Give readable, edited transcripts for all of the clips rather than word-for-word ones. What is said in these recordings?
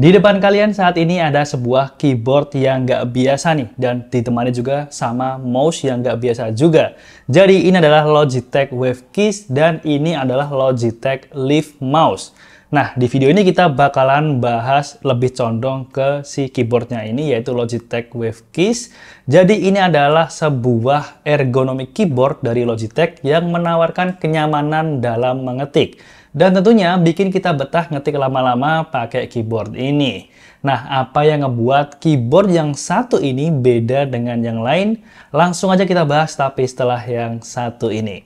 Di depan kalian saat ini ada sebuah keyboard yang nggak biasa nih, dan ditemani juga sama mouse yang nggak biasa juga. Jadi ini adalah Logitech Wave Keys dan ini adalah Logitech Lift Mouse. Nah, di video ini kita bakalan bahas lebih condong ke si keyboardnya ini, yaitu Logitech Wave Keys. Jadi ini adalah sebuah ergonomic keyboard dari Logitech yang menawarkan kenyamanan dalam mengetik. Dan tentunya bikin kita betah ngetik lama-lama pakai keyboard ini. Nah, apa yang ngebuat keyboard yang satu ini beda dengan yang lain? Langsung aja kita bahas, tapi setelah yang satu ini.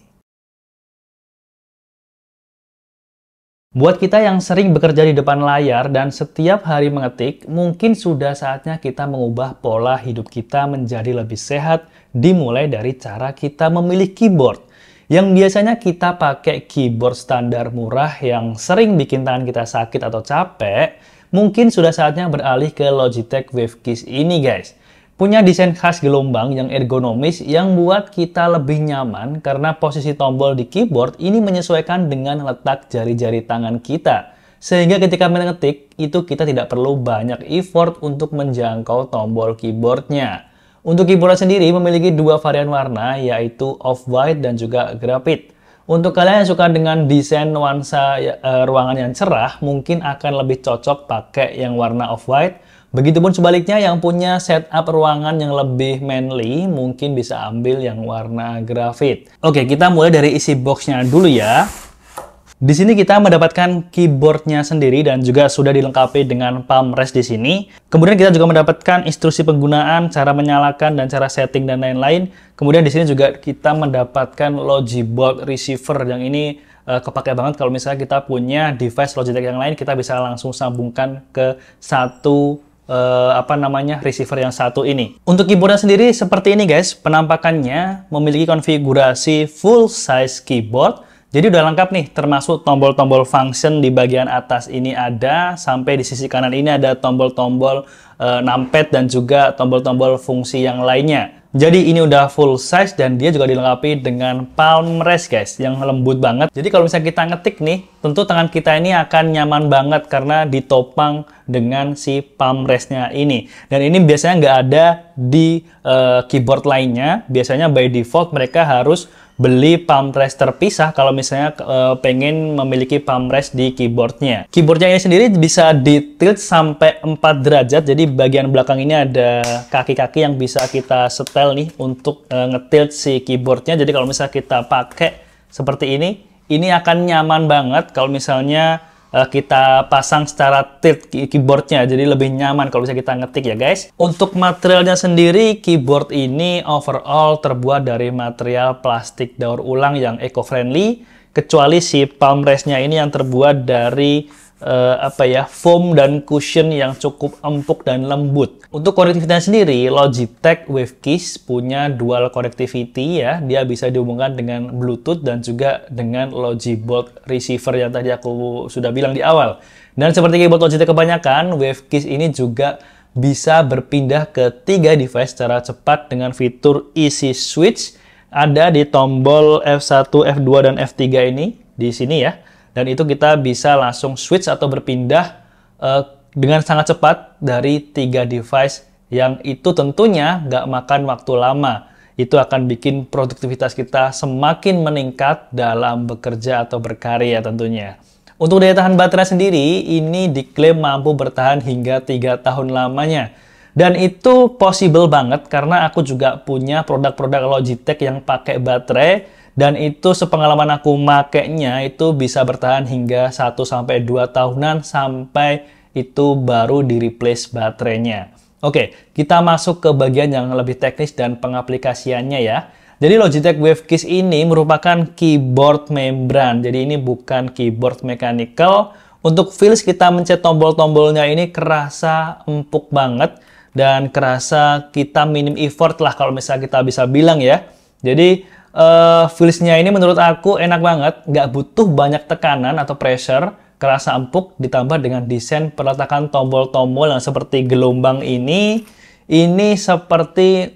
Buat kita yang sering bekerja di depan layar dan setiap hari mengetik, mungkin sudah saatnya kita mengubah pola hidup kita menjadi lebih sehat, dimulai dari cara kita memilih keyboard. Yang biasanya kita pakai keyboard standar murah yang sering bikin tangan kita sakit atau capek, mungkin sudah saatnya beralih ke Logitech Wave Keys ini guys. Punya desain khas gelombang yang ergonomis yang buat kita lebih nyaman karena posisi tombol di keyboard ini menyesuaikan dengan letak jari-jari tangan kita. Sehingga ketika mengetik, itu kita tidak perlu banyak effort untuk menjangkau tombol keyboardnya. Untuk keyboard sendiri memiliki dua varian warna, yaitu off-white dan juga graphite. Untuk kalian yang suka dengan desain nuansa ruangan yang cerah, mungkin akan lebih cocok pakai yang warna off-white. Begitupun sebaliknya, yang punya setup ruangan yang lebih manly, mungkin bisa ambil yang warna graphite. Oke, kita mulai dari isi boxnya dulu ya. Di sini kita mendapatkan keyboardnya sendiri dan juga sudah dilengkapi dengan palm rest di sini. Kemudian kita juga mendapatkan instruksi penggunaan, cara menyalakan dan cara setting dan lain-lain. Kemudian di sini juga kita mendapatkan Logibolt receiver yang ini kepake banget kalau misalnya kita punya device Logitech yang lain, kita bisa langsung sambungkan ke satu receiver yang satu ini. Untuk keyboardnya sendiri seperti ini guys, penampakannya memiliki konfigurasi full size keyboard. Jadi udah lengkap nih, termasuk tombol-tombol function di bagian atas ini ada, sampai di sisi kanan ini ada tombol-tombol numpad dan juga tombol-tombol fungsi yang lainnya. Jadi ini udah full size dan dia juga dilengkapi dengan palm rest guys, yang lembut banget. Jadi kalau misalnya kita ngetik nih, tentu tangan kita ini akan nyaman banget karena ditopang dengan si palm restnya ini. Dan ini biasanya nggak ada di keyboard lainnya. Biasanya by default mereka harus beli palm rest terpisah kalau misalnya pengen memiliki palm rest di keyboardnya. Keyboardnya ini sendiri bisa di tilt sampai 4 derajat, jadi bagian belakang ini ada kaki-kaki yang bisa kita setel nih untuk ngetilt si keyboardnya. Jadi kalau misalnya kita pakai seperti ini akan nyaman banget kalau misalnya kita pasang secara tilt keyboardnya, jadi lebih nyaman kalau bisa kita ngetik ya guys. Untuk materialnya sendiri, keyboard ini overall terbuat dari material plastik daur ulang yang eco-friendly, kecuali si palm restnya ini yang terbuat dari foam dan cushion yang cukup empuk dan lembut. Untuk konektivitasnya sendiri, Logitech Wave Keys punya dual connectivity ya. Dia bisa dihubungkan dengan Bluetooth dan juga dengan Logibolt receiver yang tadi aku sudah bilang di awal. Dan seperti keyboard Logitech kebanyakan, Wave Keys ini juga bisa berpindah ke 3 device secara cepat dengan fitur Easy Switch. Ada di tombol F1, F2, dan F3 ini di sini ya. Dan itu kita bisa langsung switch atau berpindah dengan sangat cepat dari 3 device yang itu tentunya nggak makan waktu lama. Itu akan bikin produktivitas kita semakin meningkat dalam bekerja atau berkarya tentunya. Untuk daya tahan baterai sendiri, ini diklaim mampu bertahan hingga 3 tahun lamanya. Dan itu possible banget karena aku juga punya produk-produk Logitech yang pakai baterai. Dan itu sepengalaman aku makainya itu bisa bertahan hingga 1-2 tahunan sampai itu baru di-replace baterainya. Oke, kita masuk ke bagian yang lebih teknis dan pengaplikasiannya ya. Jadi Logitech Wave Keys ini merupakan keyboard membran. Jadi ini bukan keyboard mechanical. Untuk feels kita mencet tombol-tombolnya ini kerasa empuk banget. Dan kerasa kita minim effort lah kalau misalnya kita bisa bilang ya. Jadi feels-nya ini menurut aku enak banget, nggak butuh banyak tekanan atau pressure, kerasa empuk, ditambah dengan desain peletakan tombol-tombol yang seperti gelombang ini seperti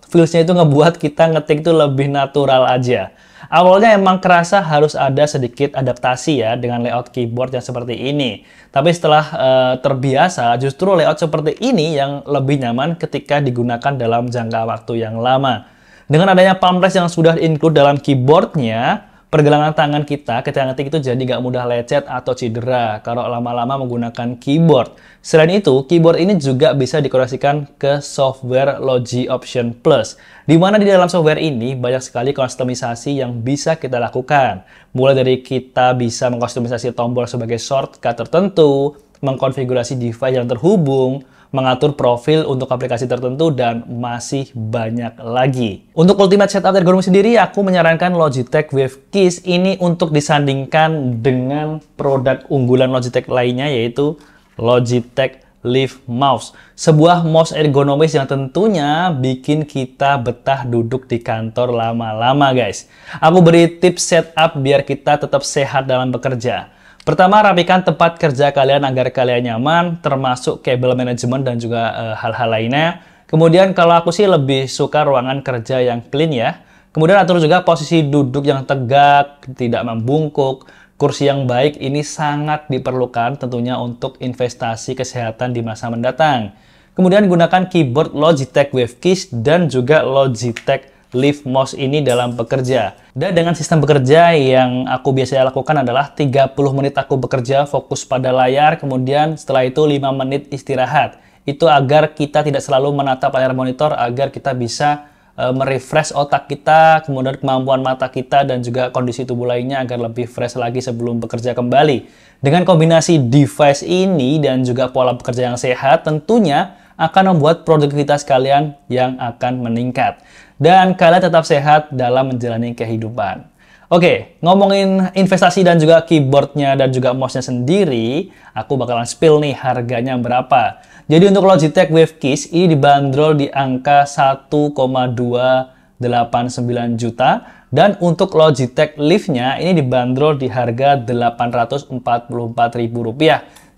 feels-nya itu ngebuat kita ngetik itu lebih natural aja. Awalnya emang kerasa harus ada sedikit adaptasi ya dengan layout keyboard yang seperti ini. Tapi setelah terbiasa, justru layout seperti ini yang lebih nyaman ketika digunakan dalam jangka waktu yang lama. Dengan adanya palm rest yang sudah include dalam keyboardnya, pergelangan tangan kita ketika ngetik itu jadi nggak mudah lecet atau cedera kalau lama-lama menggunakan keyboard. Selain itu, keyboard ini juga bisa dikoneksikan ke software Logi Option Plus, di mana di dalam software ini banyak sekali kustomisasi yang bisa kita lakukan. Mulai dari kita bisa mengkustomisasi tombol sebagai shortcut tertentu, mengkonfigurasi device yang terhubung, mengatur profil untuk aplikasi tertentu, dan masih banyak lagi. Untuk ultimate setup ergonomi sendiri, aku menyarankan Logitech Wave Keys ini untuk disandingkan dengan produk unggulan Logitech lainnya, yaitu Logitech Live Mouse. Sebuah mouse ergonomis yang tentunya bikin kita betah duduk di kantor lama-lama, guys. Aku beri tips setup biar kita tetap sehat dalam bekerja. Pertama, rapikan tempat kerja kalian agar kalian nyaman, termasuk kabel manajemen dan juga hal-hal lainnya. Kemudian kalau aku sih lebih suka ruangan kerja yang clean ya. Kemudian atur juga posisi duduk yang tegak, tidak membungkuk. Kursi yang baik ini sangat diperlukan tentunya untuk investasi kesehatan di masa mendatang. Kemudian gunakan keyboard Logitech Wave Keys dan juga Logitech Live Mouse ini dalam bekerja. Dan dengan sistem bekerja yang aku biasanya lakukan adalah 30 menit aku bekerja fokus pada layar, kemudian setelah itu 5 menit istirahat. Itu agar kita tidak selalu menatap layar monitor, agar kita bisa merefresh otak kita, kemudian kemampuan mata kita, dan juga kondisi tubuh lainnya agar lebih fresh lagi sebelum bekerja kembali. Dengan kombinasi device ini dan juga pola bekerja yang sehat, tentunya akan membuat produktivitas kalian yang akan meningkat. Dan kalian tetap sehat dalam menjalani kehidupan. Oke, ngomongin investasi dan juga keyboardnya dan juga mouse-nya sendiri, aku bakalan spill nih harganya berapa. Jadi untuk Logitech Wave Keys ini dibanderol di angka 1,289 juta. Dan untuk Logitech Live-nya ini dibanderol di harga Rp844.000.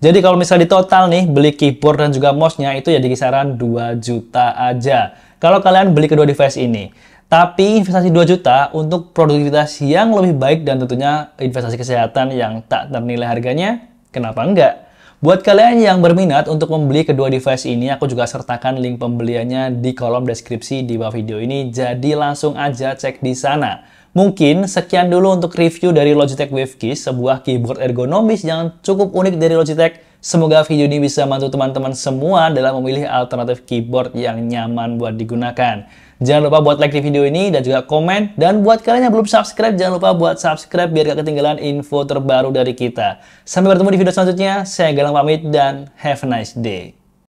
Jadi kalau misalnya di total nih, beli keyboard dan juga mouse-nya itu ya di kisaran 2 juta aja. Kalau kalian beli kedua device ini. Tapi investasi 2 juta untuk produktivitas yang lebih baik dan tentunya investasi kesehatan yang tak ternilai harganya, kenapa enggak? Buat kalian yang berminat untuk membeli kedua device ini, aku juga sertakan link pembeliannya di kolom deskripsi di bawah video ini. Jadi langsung aja cek di sana. Mungkin sekian dulu untuk review dari Logitech Wave Keys, sebuah keyboard ergonomis yang cukup unik dari Logitech. Semoga video ini bisa membantu teman-teman semua dalam memilih alternatif keyboard yang nyaman buat digunakan. Jangan lupa buat like di video ini dan juga komen. Dan buat kalian yang belum subscribe, jangan lupa buat subscribe biar gak ketinggalan info terbaru dari kita. Sampai bertemu di video selanjutnya. Saya Galang pamit dan have a nice day.